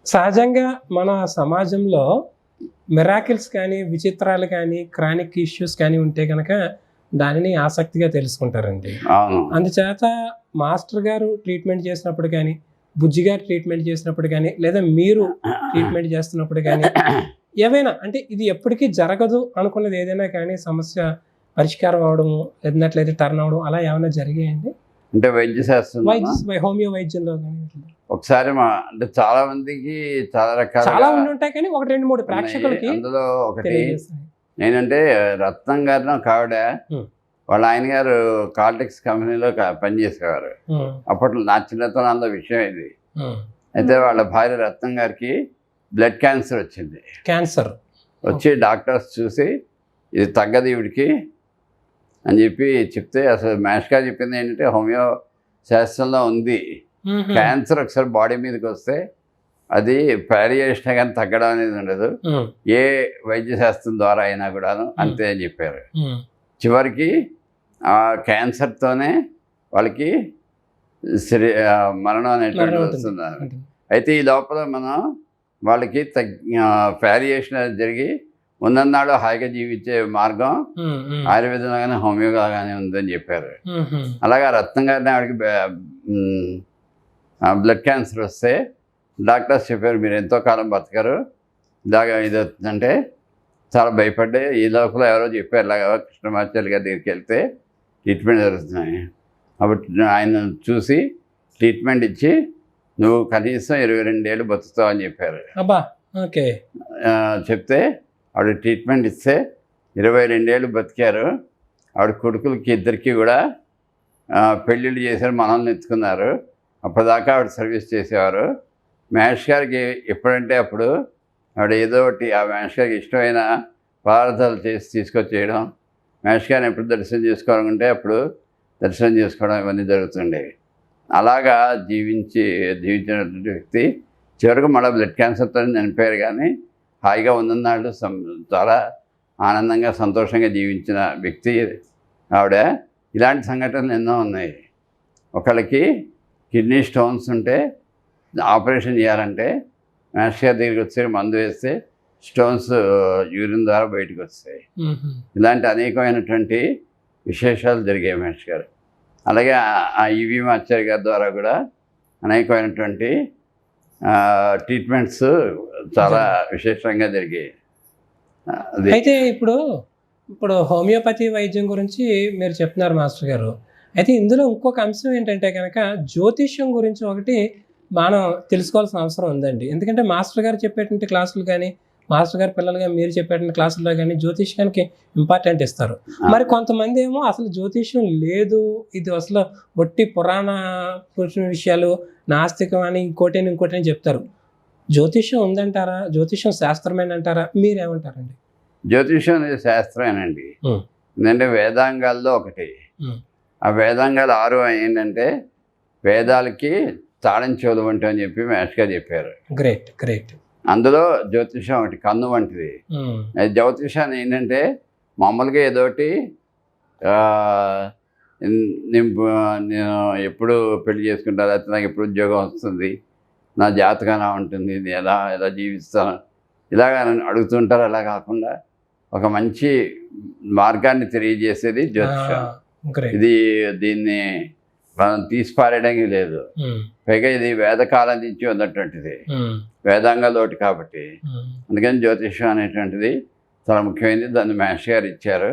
Speaker 1: సహజంగా మన సమాజంలో మిరాకిల్స్ కానీ, విచిత్రాలు కానీ, క్రానిక్ ఇష్యూస్ కానీ ఉంటే కనుక దానిని ఆసక్తిగా తెలుసుకుంటారండి. అందుచేత మాస్టర్ గారు ట్రీట్మెంట్ చేసినప్పుడు కానీ, బుజ్జి గారు ట్రీట్మెంట్ చేసినప్పుడు కానీ, లేదా మీరు ట్రీట్మెంట్ చేస్తున్నప్పుడు కానీ ఏవైనా అంటే ఇది ఎప్పటికీ జరగదు అనుకున్నది ఏదైనా కానీ సమస్య పరిష్కారం అవడము, లేదంటే టర్న్ అవడం అలా ఏమైనా జరిగాయండి?
Speaker 2: అంటే వైద్య శాస్త్రం,
Speaker 1: హోమియో వైద్యంలో కానీ
Speaker 2: ఒకసారి అంటే చాలా మందికి చాలా రకాల
Speaker 1: చాలా ఉంటాయి కానీ 1-2-3 ప్రేక్షకులకి
Speaker 2: అందులో ఒకటి ఏంటంటే రత్నం గారిని ఒక ఆవిడ వాళ్ళ ఆయన గారు కాల్టెక్స్ కంపెనీలో పనిచేసేవారు. అప్పట్లో నా చిన్నతనంలో విషయం ఇది. అయితే వాళ్ళ భార్య రత్నం గారికి బ్లడ్ క్యాన్సర్ వచ్చింది. వచ్చి డాక్టర్స్ చూసి ఇది తగ్గదు ఈవిడికి అని చెప్పి చెప్తే, అసలు మహేష్ గారు చెప్పింది ఏంటంటే హోమియో శాస్త్రంలో ఉంది, క్యాన్సర్ ఒకసారి బాడీ మీదకి వస్తే అది ప్యారియేషన్ కానీ తగ్గడం అనేది ఉండదు, ఏ వైద్య శాస్త్రం ద్వారా అయినా కూడాను అంతే అని చెప్పారు. చివరికి ఆ క్యాన్సర్తోనే వాళ్ళకి మరణం అనేటువంటి వస్తున్నారు. అయితే ఈ లోపల మనం వాళ్ళకి ప్యారియేషన్ అనేది జరిగి ఉన్నన్నాడు హాయిగా జీవించే మార్గం ఆయుర్వేదంలో కానీ హోమియోగా కానీ ఉందని చెప్పారు. అలాగే రత్నం గారిని ఆవిడకి బ్లడ్ క్యాన్సర్ వస్తే డాక్టర్స్ చెప్పారు మీరు ఎంతో కాలం బతకరు, ఇలాగ ఇది వస్తుందంటే చాలా భయపడ్డే. ఈ లోపల ఎవరో చెప్పారు ఇలాగ కృష్ణమాచార్య గారి దగ్గరికి వెళ్తే ట్రీట్మెంట్ జరుగుతున్నాయి. కాబట్టి ఆయన చూసి ట్రీట్మెంట్ ఇచ్చి నువ్వు కనీసం 22 ఏళ్ళు బతుకుతావు అని చెప్పారు. చెప్తే ఆవిడ ట్రీట్మెంట్ ఇస్తే 22 ఏళ్ళు బతికారు. ఆవిడ కొడుకులకి ఇద్దరికి కూడా పెళ్ళిళ్ళు చేశారు, మనల్ని ఎత్తుకున్నారు. అప్పటిదాకా ఆవిడ సర్వీస్ చేసేవారు. మహేష్ గారికి ఎప్పుడంటే అప్పుడు ఆవిడ ఏదో ఒకటి ఆ మహేష్ గారికి ఇష్టమైన పదార్థాలు చేసి తీసుకొచ్చేయడం, మహేష్ గారిని ఎప్పుడు దర్శనం చేసుకోవాలనుకుంటే అప్పుడు దర్శనం చేసుకోవడం ఇవన్నీ జరుగుతుండేవి. అలాగా జీవించినటువంటి వ్యక్తి చివరికి మళ్ళీ బ్లడ్ క్యాన్సర్తో చనిపోయారు. కానీ హాయిగా ఉన్ననాళ్ళు చాలా ఆనందంగా సంతోషంగా జీవించిన వ్యక్తి ఆవిడ. ఇలాంటి సంఘటనలు ఎన్నో ఉన్నాయి. ఒకళ్ళకి కిడ్నీ స్టోన్స్ ఉంటే ఆపరేషన్ చేయాలంటే మహేష్ గారి దగ్గరికి వచ్చి మందు వేస్తే స్టోన్స్ యూరిన్ ద్వారా బయటకు వస్తాయి. ఇలాంటి అనేకమైనటువంటి విశేషాలు జరిగాయి మహేష్ గారు. అలాగే ఆ ఈవి ఆచార్య గారి ద్వారా కూడా అనేకమైనటువంటి ట్రీట్మెంట్స్ చాలా విశేషంగా జరిగాయి.
Speaker 1: అయితే ఇప్పుడు హోమియోపతి వైద్యం గురించి మీరు చెప్తున్నారు మాస్టర్ గారు. అయితే ఇందులో ఇంకొక అంశం ఏంటంటే కనుక జ్యోతిష్యం గురించి ఒకటి మనం తెలుసుకోవాల్సిన అవసరం ఉందండి. ఎందుకంటే మాస్టర్ గారు చెప్పేటువంటి క్లాసులు కానీ, మాస్టర్ గారి పిల్లలుగా మీరు చెప్పేటువంటి క్లాసుల్లో కానీ జ్యోతిష్యానికి ఇంపార్టెంట్ ఇస్తారు. మరి కొంతమంది ఏమో అసలు జ్యోతిష్యం లేదు, ఇది అసలు ఒట్టి పురాణ విషయాలు, నాస్తికం అని ఇంకోటి అని చెప్తారు. జ్యోతిష్యం ఉందంటారా? జ్యోతిష్యం శాస్త్రమేనంటారా? మీరేమంటారండి?
Speaker 2: జ్యోతిష్యం అనేది శాస్త్రమేనండి. ఎందుకంటే వేదాంగాల్లో ఒకటి. ఆ వేదాంగాలు 6 ఏంటంటే వేదాలకి తాళం చెవులు వంటి అని చెప్పి మాస్టర్ గారు చెప్పారు.
Speaker 1: Great great.
Speaker 2: అందులో జ్యోతిషం ఒకటి కన్ను వంటిది. అది జ్యోతిషాన్ని ఏంటంటే మామూలుగా ఏదోటి నేను ఎప్పుడు పెళ్లి చేసుకుంటా, లేకపోతే నాకు ఎప్పుడు ఉద్యోగం వస్తుంది, నా జాతకం ఉంటుంది, నేను ఎలా ఎలా జీవిస్తాను ఇలాగ అడుగుతుంటారు. అలా కాకుండా ఒక మంచి మార్గాన్ని తెలియజేసేది జ్యోతిషం. దీన్ని మనం తీసిపారేయడానికి లేదు. పైగా ఇది వేదకాలం నుంచి ఉన్నటువంటిది, వేదాంగాలోటి కాబట్టి అందుకని జ్యోతిషం అనేటువంటిది చాలా ముఖ్యమైనది. దాన్ని మాస్టర్ గారు ఇచ్చారు.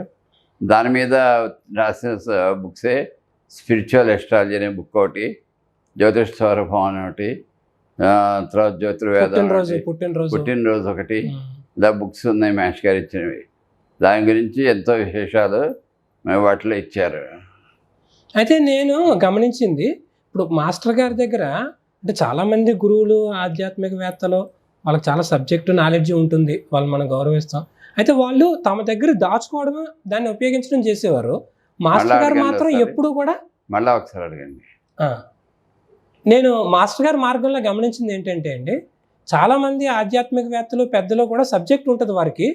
Speaker 2: దాని మీద రాసిన బుక్సే స్పిరిచువల్ ఎస్ట్రాలజీ అనే బుక్ ఒకటి, జ్యోతిష స్వరూపం అని ఒకటి, తర్వాత జ్యోతిర్వేదం, పుట్టినరోజు ఒకటి, ఇలా బుక్స్ ఉన్నాయి మాస్టర్ గారు ఇచ్చినవి. దాని గురించి ఎంతో విశేషాలు వాటిలో ఇచ్చారు.
Speaker 1: అయితే నేను గమనించింది, ఇప్పుడు మాస్టర్ గారి దగ్గర అంటే చాలామంది గురువులు ఆధ్యాత్మికవేత్తలు వాళ్ళకి చాలా సబ్జెక్టు నాలెడ్జ్ ఉంటుంది, వాళ్ళు మనం గౌరవిస్తాం. అయితే వాళ్ళు తమ దగ్గర దాచుకోవడం, దాన్ని ఉపయోగించడం చేసేవారు. మాస్టర్ గారు మాత్రం ఎప్పుడు కూడా
Speaker 2: మళ్ళీ ఒకసారి అడగండి.
Speaker 1: నేను మాస్టర్ గారి మార్గంలో గమనించింది ఏంటంటే అండి, చాలామంది ఆధ్యాత్మికవేత్తలు పెద్దలు కూడా సబ్జెక్ట్ ఉంటుంది వారికి,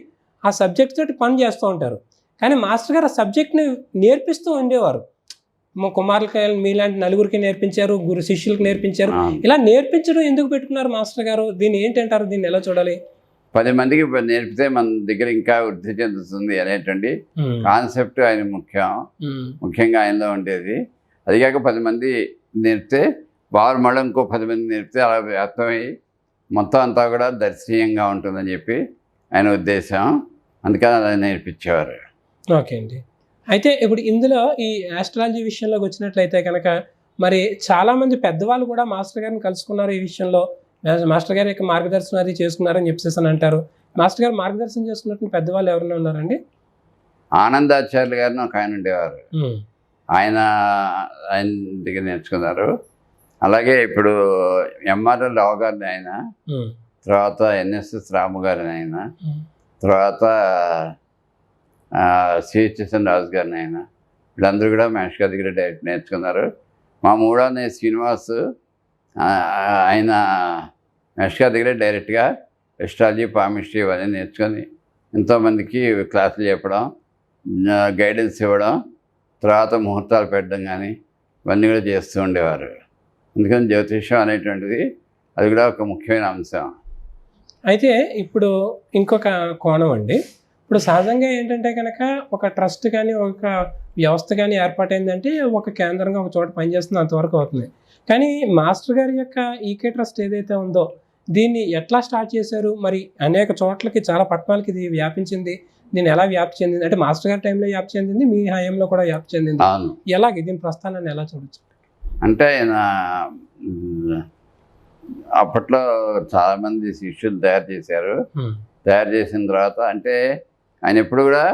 Speaker 1: ఆ సబ్జెక్ట్ తోటి పని చేస్తూ ఉంటారు. కానీ మాస్టర్ గారు ఆ సబ్జెక్ట్ని నేర్పిస్తూ ఉండేవారు. మా కుమారులకి మీలాంటి నలుగురికి నేర్పించారు, గురు శిష్యులకు నేర్పించారు. ఇలా నేర్పించడం ఎందుకు పెట్టుకున్నారు మాస్టర్ గారు? దీన్ని ఏంటంటారు, దీన్ని ఎలా చూడాలి?
Speaker 2: 10 మందికి నేర్పితే మన దగ్గర ఇంకా వృద్ధి చెందుతుంది అనేటువంటి కాన్సెప్ట్ ఆయన ముఖ్యంగా ఆయనలో ఉండేది. అదిగాక 10 మంది నేర్పితే వారు మళ్ళీ ఇంకో 10 మంది నేర్పితే అలా వ్యాప్తమై మొత్తం అంతా కూడా దర్శనీయంగా ఉంటుందని చెప్పి ఆయన ఉద్దేశం. అందుకని అలా నేర్పించేవారు.
Speaker 1: ఓకే అండి. అయితే ఇప్పుడు ఇందులో ఈ ఆస్ట్రాలజీ విషయంలోకి వచ్చినట్లయితే కనుక మరి చాలామంది పెద్దవాళ్ళు కూడా మాస్టర్ గారిని కలుసుకున్నారు. ఈ విషయంలో మాస్టర్ గారి యొక్క మార్గదర్శనం అది చేసుకున్నారని చెప్పేసి అని అంటారు. మాస్టర్ గారు మార్గదర్శనం చేసుకున్నట్టు పెద్దవాళ్ళు ఎవరైనా ఉన్నారండి?
Speaker 2: ఆనందాచార్యులు గారిని ఒక ఆయన ఉండేవారు. ఆయన దగ్గర నేర్చుకున్నారు. అలాగే ఇప్పుడు ఎంఆర్ఎల్ రావు గారిని ఆయన, తర్వాత ఎన్ఎస్ఎస్ రాము గారిని ఆయన, తర్వాత సిహెచ్ఎస్ఎన్ రాజు గారిని ఆయన, వీళ్ళందరూ కూడా మాస్టర్ గారి దగ్గర డైరెక్ట్ నేర్చుకున్నారు. మా మూడో శ్రీనివాస్ ఆయన మాస్టర్ గారి దగ్గర డైరెక్ట్గా ఎస్ట్రాలజీ, పామిస్ట్రీ ఇవన్నీ నేర్చుకొని ఎంతోమందికి క్లాసులు చెప్పడం, గైడెన్స్ ఇవ్వడం, తర్వాత ముహూర్తాలు పెట్టడం కానీ ఇవన్నీ కూడా చేస్తూ ఉండేవారు. అందుకని జ్యోతిషం అనేటువంటిది అది కూడా ఒక ముఖ్యమైన అంశం.
Speaker 1: అయితే ఇప్పుడు ఇంకొక కోణం అండి, ఇప్పుడు సహజంగా ఏంటంటే కనుక ఒక ట్రస్ట్ కానీ ఒక వ్యవస్థ కానీ ఏర్పాటైందంటే ఒక కేంద్రంగా ఒక చోట పనిచేస్తుంది, అంతవరకు అవుతుంది. కానీ మాస్టర్ గారి యొక్క ఈకే ట్రస్ట్ ఏదైతే ఉందో దీన్ని ఎట్లా స్టార్ట్ చేశారు? మరి అనేక చోట్లకి, చాలా పట్టణాలకి ఇది వ్యాపించింది. దీన్ని ఎలా వ్యాప్తి చెందింది? అంటే మాస్టర్ గారి టైంలో వ్యాప్తి చెందింది, మీ హయాంలో కూడా వ్యాప్తి చెందింది. ఎలాగే దీని ప్రస్థానాన్ని ఎలా చూడొచ్చు?
Speaker 2: అంటే ఆయన అప్పట్లో చాలామంది శిష్యులు తయారు చేశారు. తయారు చేసిన తర్వాత అంటే ఆయన ఎప్పుడు కూడా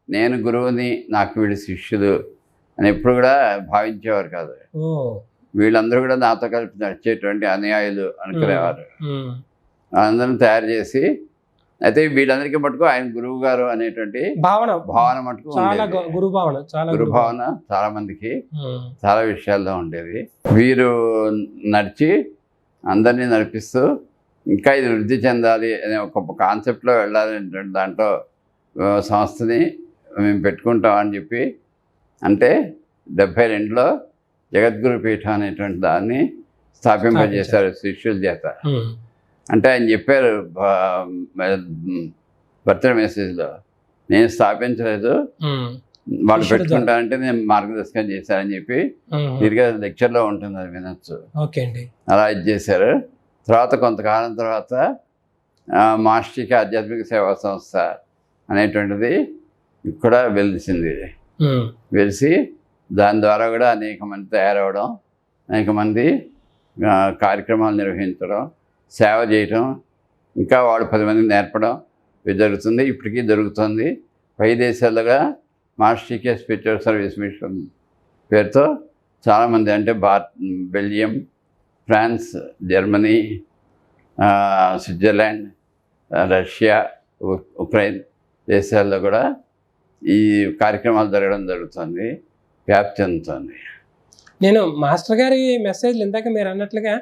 Speaker 2: నేను గురువుని, నాకు వీళ్ళు శిష్యులు అని ఎప్పుడు కూడా భావించేవారు కాదు. వీళ్ళందరూ కూడా నాతో కలిపి నడిచేటువంటి అనుయాయులు అనుకునేవారు. అందరిని తయారు చేసి, అయితే వీళ్ళందరికీ మటుకు ఆయన గురువు గారు అనేటువంటి భావన మటుకు గురు భావన చాలా మందికి చాలా విషయాల్లో ఉండేది. వీరు నడిచి అందరినీ నడిపిస్తూ ఇంకా ఇది వృద్ధి చెందాలి అనే ఒక కాన్సెప్ట్లో వెళ్ళాలనేటువంటి దాంట్లో సంస్థని మేము పెట్టుకుంటామని చెప్పి, అంటే 72లో జగద్గురు పీఠం అనేటువంటి దాన్ని స్థాపింపజేశారు శిష్యుల చేత. అంటే ఆయన చెప్పారు బర్త్డే మెసేజ్లో, నేను స్థాపించలేదు, వాళ్ళు పెట్టుకుంటారంటే నేను మార్గదర్శకం చేశారని చెప్పి తిరిగి లెక్చర్లో ఉంటుంది, అది వినొచ్చు. అలా ఇది చేశారు. తర్వాత కొంతకాలం తర్వాత మాస్టర్కి ఆధ్యాత్మిక సేవా సంస్థ అనేటువంటిది కూడా వెలిసింది. వెలిసి దాని ద్వారా కూడా అనేక మంది తయారవడం, అనేక మంది కార్యక్రమాలు నిర్వహించడం, సేవ చేయటం, ఇంకా వాళ్ళు 10 మందికి నేర్పడం ఇది జరుగుతుంది. ఇప్పటికీ జరుగుతుంది. పై దేశాలుగా మాస్టర్కి స్పిరిచువల్ సర్వీస్ మిషన్ పేరుతో చాలామంది, అంటే Belgium, France, Germany, Switzerland, Russia, Ukraine దేశాల్లో కూడా ఈ కార్యక్రమాలు జరగడం జరుగుతుంది, వ్యాప్తి చెందుతుంది.
Speaker 1: నేను మాస్టర్ గారి మెసేజ్లు ఇందాక మీరు అన్నట్లుగా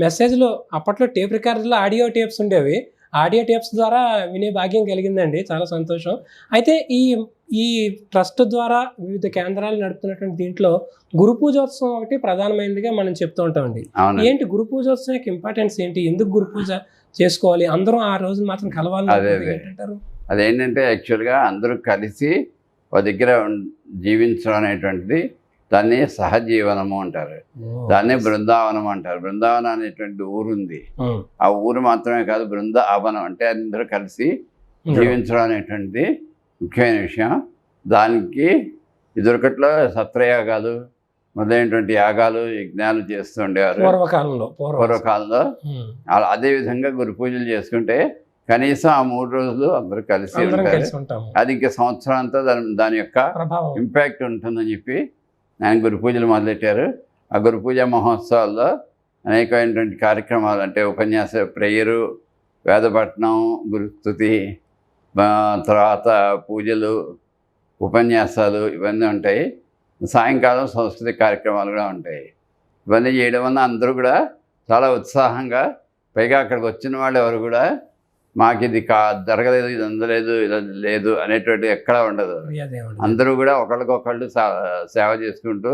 Speaker 1: మెసేజ్లో అప్పట్లో టేప్ రికార్డర్లో ఆడియో టేప్స్ ఉండేవి. ఆడియో టేప్స్ ద్వారా వినే భాగ్యం కలిగిందండి. చాలా సంతోషం. అయితే ఈ ట్రస్ట్ ద్వారా వివిధ కేంద్రాలు నడుపుతున్నటువంటి దీంట్లో గురు పూజోత్సవం ఒకటి ప్రధానమైనదిగా మనం చెప్తూ ఉంటామండి. ఏంటి గురు పూజోత్సవం యొక్క ఇంపార్టెన్స్ ఏంటి? ఎందుకు గురు పూజ చేసుకోవాలి? అందరం ఆ రోజు మాత్రం కలవాలి ఏంటంటారు?
Speaker 2: అదేంటంటే యాక్చువల్గా అందరూ కలిసి ఒక దగ్గర జీవించడం అనేటువంటిది దాన్ని సహజీవనము అంటారు. దాన్ని బృందావనం అంటారు. బృందావనం అనేటువంటి ఊరు ఉంది. ఆ ఊరు మాత్రమే కాదు, బృందావనం అంటే అందరూ కలిసి జీవించడం అనేటువంటిది ముఖ్యమైన విషయం. దానికి ఇదివరకట్లో సత్రయాగాలు మొదలైనటువంటి యాగాలు యజ్ఞాలు చేస్తూ ఉండేవారు పూర్వకాలంలో. అదేవిధంగా గురు పూజలు చేసుకుంటే కనీసం ఆ 3 రోజులు అందరూ కలిసి ఉంటారు. అది ఇంకా సంవత్సరం అంతా దాని యొక్క ఇంపాక్ట్ ఉంటుందని చెప్పి ఆయన గురు పూజలు మొదలెట్టారు. ఆ గురు పూజ మహోత్సవాల్లో అనేకమైనటువంటి కార్యక్రమాలు అంటే ఉపన్యాస ప్రేయరు, వేదపట్నం, గురుస్తుతి, తర్వాత పూజలు, ఉపన్యాసాలు ఇవన్నీ ఉంటాయి. సాయంకాలం సంస్కృతి కార్యక్రమాలు కూడా ఉంటాయి. ఇవన్నీ చేయడం వల్ల అందరూ కూడా చాలా ఉత్సాహంగా, పైగా అక్కడికి వచ్చిన వాళ్ళు ఎవరు కూడా మాకు ఇది జరగలేదు, ఇది అందలేదు, ఇది లేదు అనేటువంటి ఎక్కడా ఉండదు. అందరూ కూడా ఒకళ్ళకొకళ్ళు సేవ చేసుకుంటూ,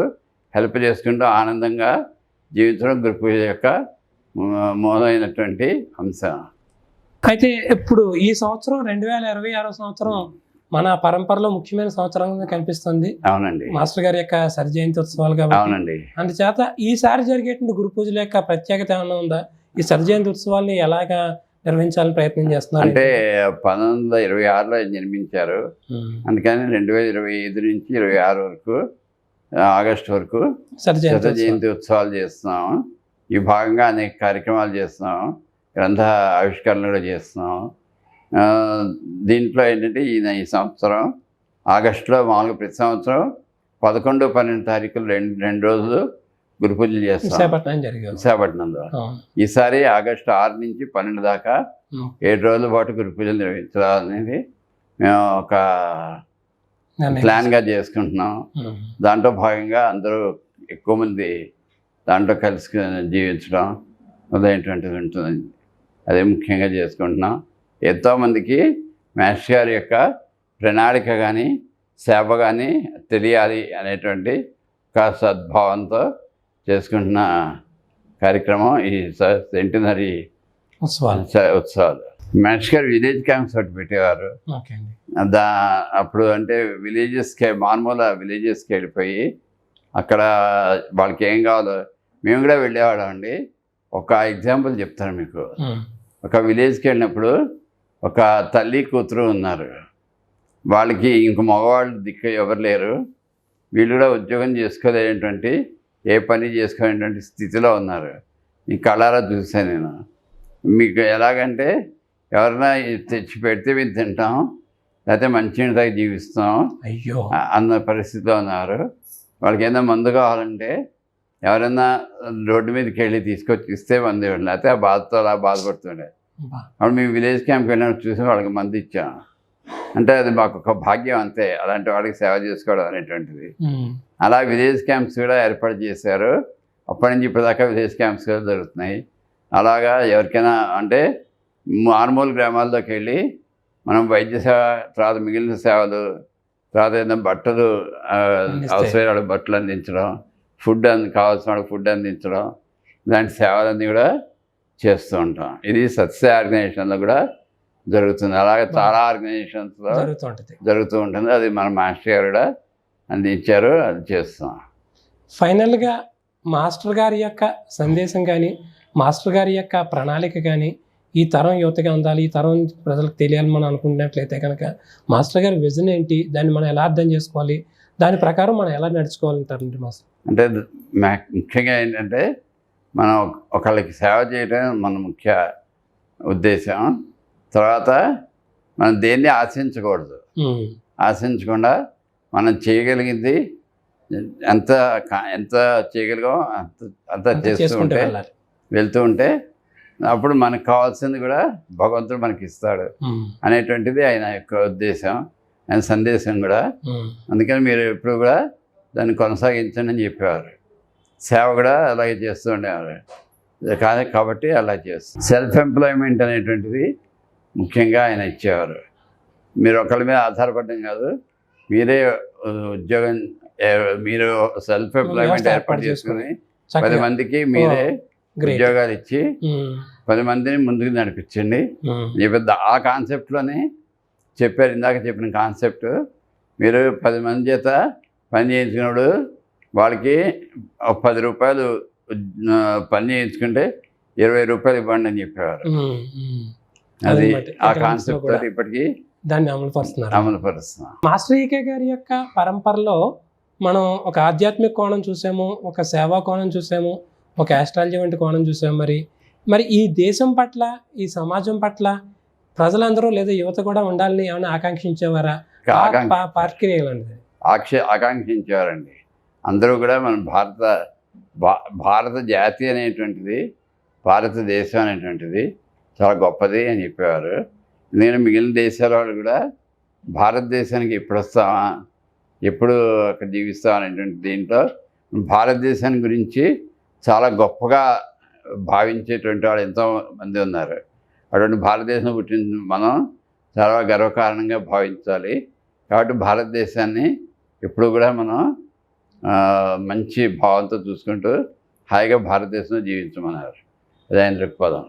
Speaker 2: హెల్ప్ చేసుకుంటూ ఆనందంగా జీవించడం గురు పూజ యొక్క మూలమైనటువంటి అంశం.
Speaker 1: అయితే ఇప్పుడు ఈ సంవత్సరం 2026 సంవత్సరం మన పరంపరలో ముఖ్యమైన సంవత్సరంగా కనిపిస్తుంది.
Speaker 2: అవునండి.
Speaker 1: మాస్టర్ గారి యొక్క సరి జయంతి ఉత్సవాలు కాబట్టి.
Speaker 2: అవునండి.
Speaker 1: అందుచేత ఈసారి జరిగేటువంటి గురు పూజల యొక్క ప్రత్యేకత ఏమైనా ఉందా? ఈ సరి జయంతి ఉత్సవాల్ని ఎలాగా నిర్వహించాలని ప్రయత్నం చేస్తున్నారు?
Speaker 2: అంటే 1926లో నిర్మించారు. అందుకని 2025 నుంచి 26 వరకు ఆగస్టు వరకు సరి జయంతి ఉత్సవాలు చేస్తున్నాము. ఈ భాగంగా అనేక కార్యక్రమాలు చేస్తున్నాము. గ్రంథ ఆవిష్కరణ కూడా చేస్తున్నాము. దీంట్లో ఏంటంటే ఈ సంవత్సరం ఆగస్టులో మామూలుగా ప్రతి సంవత్సరం 11, 12 తారీఖులు రెండు రోజులు గురు పూజలు చేస్తాం విశాఖపట్నంలో. ఈసారి ఆగస్టు 6 నుంచి 12 దాకా 7 రోజుల పాటు గురు పూజలు నిర్వహించాలనేది మేము ఒక ప్లాన్గా చేసుకుంటున్నాం. దాంట్లో భాగంగా అందరూ ఎక్కువ మంది దాంట్లో కలిసి జీవించడం మొదలైనటువంటిది ఉంటుంది. అదే ముఖ్యంగా చేసుకుంటున్నాం. ఎంతోమందికి మాస్టర్ గారి యొక్క ప్రణాళిక కానీ సేవ కానీ తెలియాలి అనేటువంటి ఒక సద్భావంతో చేసుకుంటున్న కార్యక్రమం ఈ సెంటినరీ ఉత్సవాలు. మాస్టర్ గారు విలేజ్ క్యాంప్స్ ఒకటి పెట్టేవారు. అప్పుడు అంటే మారుమూల విలేజెస్కి వెళ్ళిపోయి అక్కడ వాళ్ళకి ఏం కావాలో మేము కూడా వెళ్ళేవాళ్ళం అండి. ఒక ఎగ్జాంపుల్ చెప్తాను మీకు. ఒక విలేజ్కి వెళ్ళినప్పుడు ఒక తల్లి కూతురు ఉన్నారు. వాళ్ళకి ఇంక మగవాళ్ళు దిక్కు ఎవరు లేరు. వీళ్ళు కూడా ఉద్యోగం చేసుకోలేనటువంటి, ఏ పని చేసుకోలేనటువంటి స్థితిలో ఉన్నారు. ఈ కళ్ళారా చూసాను నేను. మీకు ఎలాగంటే ఎవరైనా తెచ్చి పెడితే మేము తింటాం, లేకపోతే మంచినీళ్ళు తాగి జీవిస్తాం అన్న పరిస్థితిలో ఉన్నారు. వాళ్ళకి ఏదైనా మందు కావాలంటే ఎవరైనా రోడ్డు మీదకి వెళ్ళి తీసుకొచ్చి ఇస్తే మందు ఇవ్వండి, లేకపోతే ఆ బాధతో అలా బాధపడుతుండే. అప్పుడు మేము విలేజ్ క్యాంప్కి వెళ్ళినప్పుడు చూసి వాళ్ళకి మందు ఇచ్చాం. అంటే అది మాకు ఒక భాగ్యం అంతే, అలాంటి వాళ్ళకి సేవ చేసుకోవడం అనేటువంటిది. అలా విలేజ్ క్యాంప్స్ కూడా ఏర్పాటు చేశారు. అప్పటి నుంచి ఇప్పటిదాకా విలేజ్ క్యాంప్స్ కూడా జరుగుతున్నాయి. అలాగా ఎవరికైనా అంటే మారుమూల గ్రామాల్లోకి వెళ్ళి మనం వైద్య సేవ, తర్వాత మిగిలిన సేవలు, తర్వాత ఏదైనా బట్టలు అవసరమైన బట్టలు అందించడం, కావాల్సిన వాళ్ళకి ఫుడ్ అందించడం, ఇలాంటి సేవలన్నీ కూడా చేస్తూ ఉంటాం. ఇది సత్య ఆర్గనైజేషన్లో కూడా జరుగుతుంది. అలాగే చాలా ఆర్గనైజేషన్స్లో జరుగుతూ ఉంటుంది. అది మన మాస్టర్ గారు కూడా అందించారు, అది చేస్తాం.
Speaker 1: ఫైనల్గా మాస్టర్ గారి యొక్క సందేశం కానీ, మాస్టర్ గారి యొక్క ప్రణాళిక కానీ ఈ తరం యువతగా ఉండాలి, ఈ తరం ప్రజలకు తెలియాలని మనం అనుకున్నట్లయితే కనుక మాస్టర్ గారి విజన్ ఏంటి, దాన్ని మనం ఎలా అర్థం చేసుకోవాలి, దాని ప్రకారం మనం ఎలా నడుచుకోవాలంటారండి మాస్టర్?
Speaker 2: అంటే ముఖ్యంగా ఏంటంటే మనం ఒకళ్ళకి సేవ చేయడం మన ముఖ్య ఉద్దేశం. తర్వాత మనం దేన్ని ఆశించకూడదు. ఆశించకుండా మనం చేయగలిగింది ఎంత చేయగలిగామో అంత చేస్తుంటే వెళ్తూ ఉంటే అప్పుడు మనకు కావాల్సింది కూడా భగవంతుడు మనకి ఇస్తాడు అనేటువంటిది ఆయన యొక్క ఉద్దేశం, ఆయన సందేశం కూడా. అందుకని మీరు ఎప్పుడు కూడా దాన్ని కొనసాగించండి అని చెప్పేవారు. సేవ కూడా అలాగే చేస్తూ ఉండేవారు. కాబట్టి అలా చేస్తారు. సెల్ఫ్ ఎంప్లాయ్మెంట్ అనేటువంటిది ముఖ్యంగా ఆయన ఇచ్చేవారు. మీరు ఒకళ్ళ మీద ఆధారపడడం కాదు, మీరే ఉద్యోగం, మీరు సెల్ఫ్ ఎంప్లాయ్మెంట్ ఏర్పాటు చేసుకుని 10 మందికి మీరే ఉద్యోగాలు ఇచ్చి 10 మందిని ముందుకు నడిపించండి. ఆ కాన్సెప్ట్లోనే చెప్పారు. ఇందాక చెప్పిన కాన్సెప్ట్, మీరు 10 మంది చేత పని చేయించుకున్నాడు వాళ్ళకి 10 రూపాయలు పని చేయించుకుంటే 20 రూపాయలు ఇవ్వండి అని చెప్పేవారు. అది ఆ కాన్సెప్ట్ తోటి ఇప్పటికీ
Speaker 1: దాన్ని అమలు పరుస్తున్నారు. మాస్టర్ ఈకే గారి యొక్క పరంపరలో మనం ఒక ఆధ్యాత్మిక కోణం చూసాము, ఒక సేవా కోణం చూసాము, ఒక ఆస్ట్రాలజీ వంటి కోణం చూసాము. మరి ఈ దేశం పట్ల, ఈ సమాజం పట్ల ప్రజలందరూ లేదా యువత కూడా ఉండాలని ఏమైనా ఆకాంక్షించేవారా?
Speaker 2: ఆకాంక్షించేవారండి. అందరూ కూడా మన భారత జాతి అనేటువంటిది, భారతదేశం అనేటువంటిది చాలా గొప్పది అని చెప్పేవారు. నేను మిగిలిన దేశాల వాళ్ళు కూడా భారతదేశానికి ఎప్పుడు వస్తామా, ఎప్పుడు అక్కడ జీవిస్తాం అనేటువంటి దీంట్లో భారతదేశాన్ని గురించి చాలా గొప్పగా భావించేటువంటి వాళ్ళు ఎంతోమంది ఉన్నారు. అటువంటి భారతదేశం పుట్టిన మనం చాలా గర్వకారణంగా భావించాలి. కాబట్టి భారతదేశాన్ని ఎప్పుడు కూడా మనం మంచి భావంతో చూసుకుంటూ హాయిగా భారతదేశంలో జీవించమన్నారు. అదే ఆయన దృక్పథం.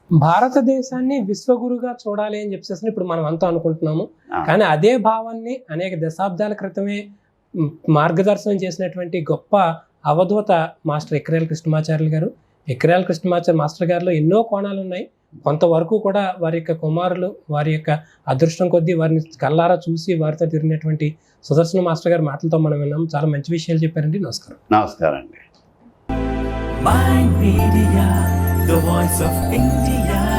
Speaker 1: భారతదేశాన్ని విశ్వగురుగా చూడాలి అని చెప్పేసి ఇప్పుడు మనం అంతా అనుకుంటున్నాము. కానీ అదే భావాన్ని అనేక దశాబ్దాల క్రితమే మార్గదర్శనం చేసినటువంటి గొప్ప అవధూత మాస్టర్ ఎక్కిరాల కృష్ణమాచార్యులు గారు. ఎక్కిరాల కృష్ణమాచార్య మాస్టర్ గారిలో ఎన్నో కోణాలు ఉన్నాయి. కొంతవరకు కూడా వారి యొక్క కుమారులు, వారి యొక్క అదృష్టం కొద్దీ వారిని కళ్ళారా చూసి వారితో తిరిగినటువంటి సుదర్శన మాస్టర్ గారి మాటలతో మనం విన్నాం. చాలా మంచి విషయాలు చెప్పారండి. నమస్కారం.
Speaker 2: నమస్కారం అండి.
Speaker 3: Mind Media, the voice of India.